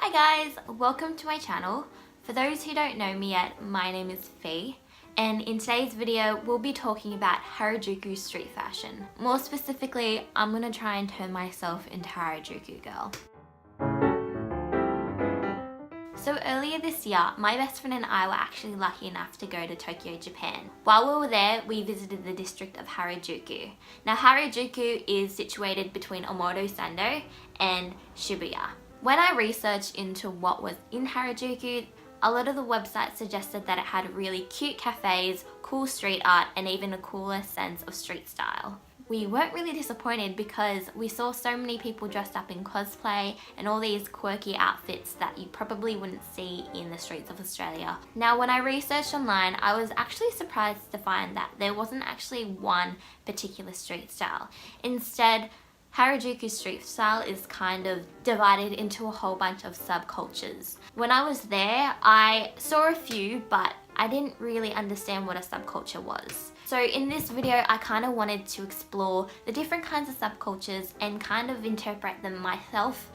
Hi guys, welcome to my channel. For those who don't know me yet, my name is Fee, and in today's video we'll be talking about Harajuku street fashion. More specifically, I'm gonna try and turn myself into Harajuku Girl. So earlier this year, my best friend and I were actually lucky enough to go to Tokyo, Japan. While we were there, we visited the district of Harajuku. Now Harajuku is situated between Omotesando and Shibuya. When I researched into what was in Harajuku, a lot of the websites suggested that it had really cute cafes, cool street art, and even a cooler sense of street style. We weren't really disappointed because we saw so many people dressed up in cosplay and all these quirky outfits that you probably wouldn't see in the streets of Australia. Now, when I researched online, I was actually surprised to find that there wasn't actually one particular street style. Instead, Harajuku street style is kind of divided into a whole bunch of subcultures. When I was there, I saw a few, but I didn't really understand what a subculture was. So in this video, I kind of wanted to explore the different kinds of subcultures and kind of interpret them myself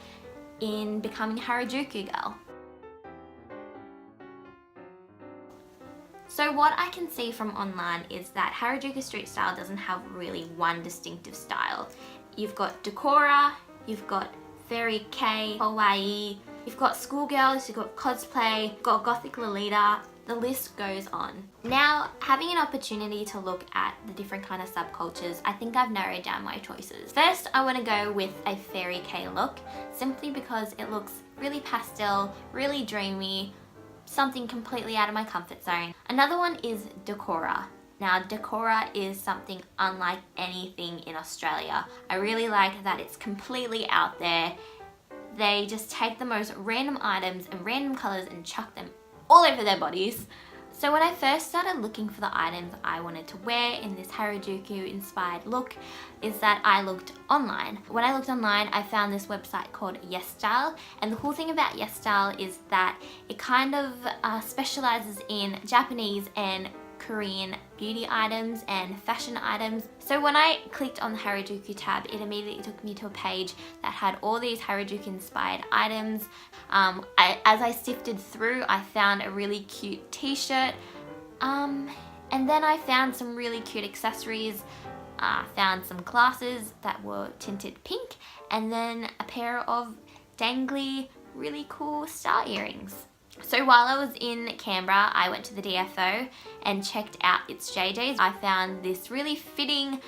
in becoming Harajuku Girl. So what I can see from online is that Harajuku street style doesn't have really one distinctive style. You've got Decora, you've got Fairy K, Kawaii, you've got schoolgirls, you've got cosplay, you've got Gothic Lolita, the list goes on. Now, having an opportunity to look at the different kind of subcultures, I think I've narrowed down my choices. First, I want to go with a Fairy K look, simply because it looks really pastel, really dreamy, something completely out of my comfort zone. Another one is Decora. Now, Decora is something unlike anything in Australia. I really like that it's completely out there. They just take the most random items and random colors and chuck them all over their bodies. So when I first started looking for the items I wanted to wear in this Harajuku inspired look, is that I looked online. When I looked online, I found this website called YesStyle, and the cool thing about YesStyle is that it kind of specializes in Japanese and Korean beauty items and fashion items. So when I clicked on the Harajuku tab, it immediately took me to a page that had all these Harajuku inspired items. As I sifted through, I found a really cute t-shirt, and then I found some really cute accessories. Found some glasses that were tinted pink, and then a pair of dangly, really cool star earrings. So while I was in Canberra, I went to the DFO and checked out its JJs. I found this really fitting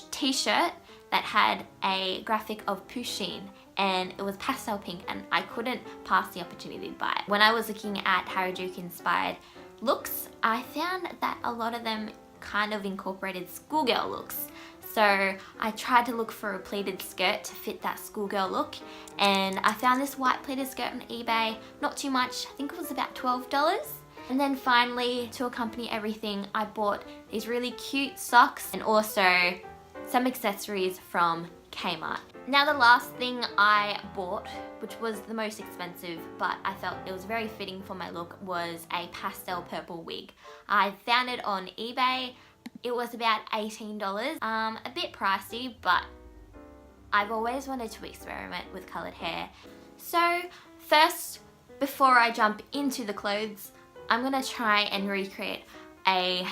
t-shirt that had a graphic of Pusheen, and it was pastel pink, and I couldn't pass the opportunity to buy it. When I was looking at Harajuku inspired looks, I found that a lot of them kind of incorporated schoolgirl looks. So I tried to look for a pleated skirt to fit that schoolgirl look, and I found this white pleated skirt on eBay, not too much, I think it was about $12. And then finally, to accompany everything, I bought these really cute socks and also some accessories from Kmart. Now the last thing I bought, which was the most expensive, but I felt it was very fitting for my look, was a pastel purple wig. I found it on eBay. It was about $18, a bit pricey, but I've always wanted to experiment with coloured hair. So first, before I jump into the clothes, I'm gonna try and recreate a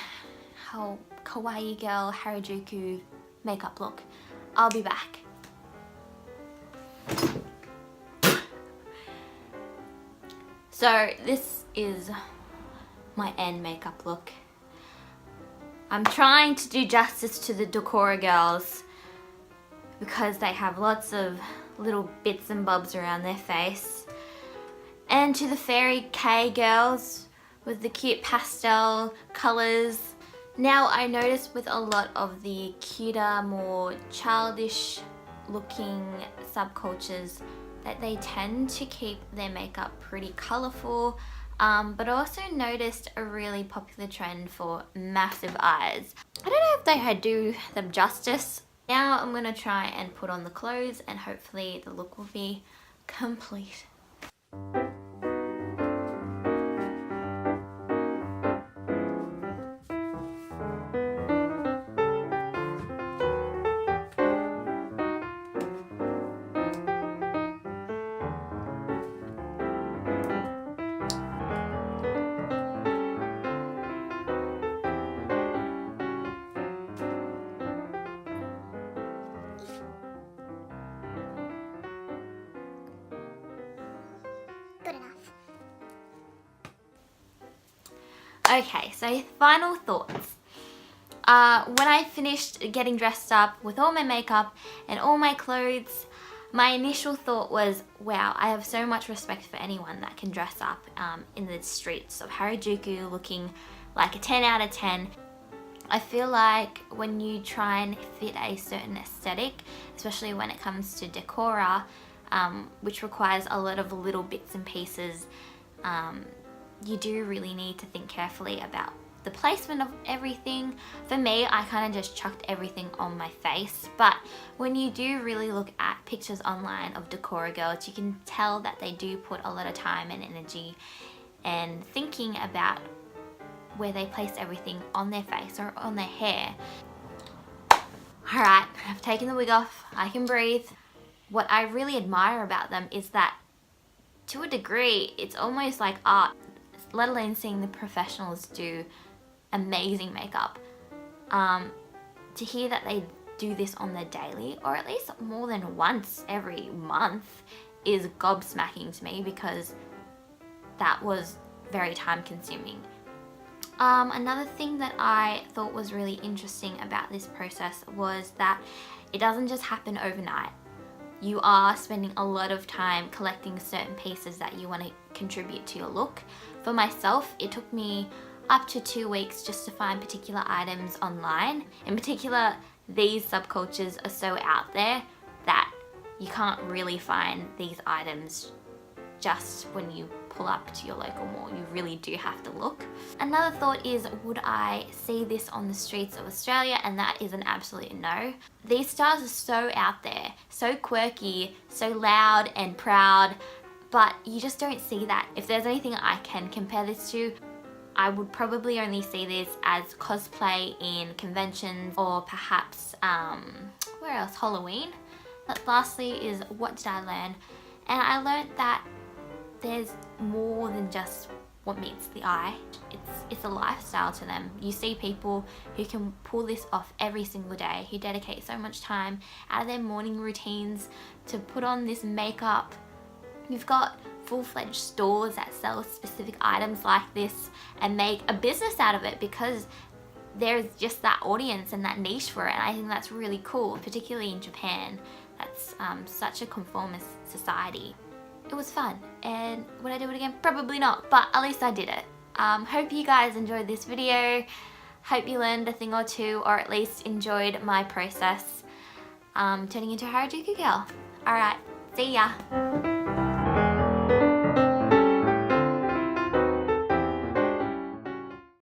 kawaii girl Harajuku makeup look. I'll be back. So this is my end makeup look. I'm trying to do justice to the Decora girls because they have lots of little bits and bobs around their face. And to the Fairy K girls with the cute pastel colours. Now I noticed with a lot of the cuter, more childish looking subcultures that they tend to keep their makeup pretty colourful. But I also noticed a really popular trend for massive eyes. I don't know if they do them justice. Now I'm gonna try and put on the clothes, and hopefully the look will be complete. Okay, so final thoughts. When I finished getting dressed up with all my makeup and all my clothes, my initial thought was, wow, I have so much respect for anyone that can dress up in the streets of Harajuku looking like a 10 out of 10. I feel like when you try and fit a certain aesthetic, especially when it comes to decora, which requires a lot of little bits and pieces, you do really need to think carefully about the placement of everything. For me, I kind of just chucked everything on my face, but when you do really look at pictures online of decora girls, you can tell that they do put a lot of time and energy and thinking about where they place everything on their face or on their hair. Alright, I've taken the wig off, I can breathe. What I really admire about them is that, to a degree, it's almost like art, let alone seeing the professionals do amazing makeup. To hear that they do this on the daily, or at least more than once every month, is gobsmacking to me, because that was very time consuming. Another thing that I thought was really interesting about this process was that it doesn't just happen overnight. You are spending a lot of time collecting certain pieces that you want to contribute to your look. For myself, it took me up to 2 weeks just to find particular items online. In particular, these subcultures are so out there that you can't really find these items just when you pull up to your local mall. You really do have to look. Another thought is, would I see this on the streets of Australia? And that is an absolute no. These stars are so out there, so quirky, so loud and proud, but you just don't see that. If there's anything I can compare this to, I would probably only see this as cosplay in conventions, or perhaps, where else? Halloween. But lastly is, what did I learn? And I learned that there's more than just what meets the eye. It's a lifestyle to them. You see people who can pull this off every single day, who dedicate so much time out of their morning routines to put on this makeup. You've got full-fledged stores that sell specific items like this and make a business out of it, because there's just that audience and that niche for it, and I think that's really cool, particularly in Japan. That's such a conformist society. It was fun, and would I do it again? Probably not, but at least I did it. Hope you guys enjoyed this video. Hope you learned a thing or two, or at least enjoyed my process turning into a Harajuku girl. Alright, see ya!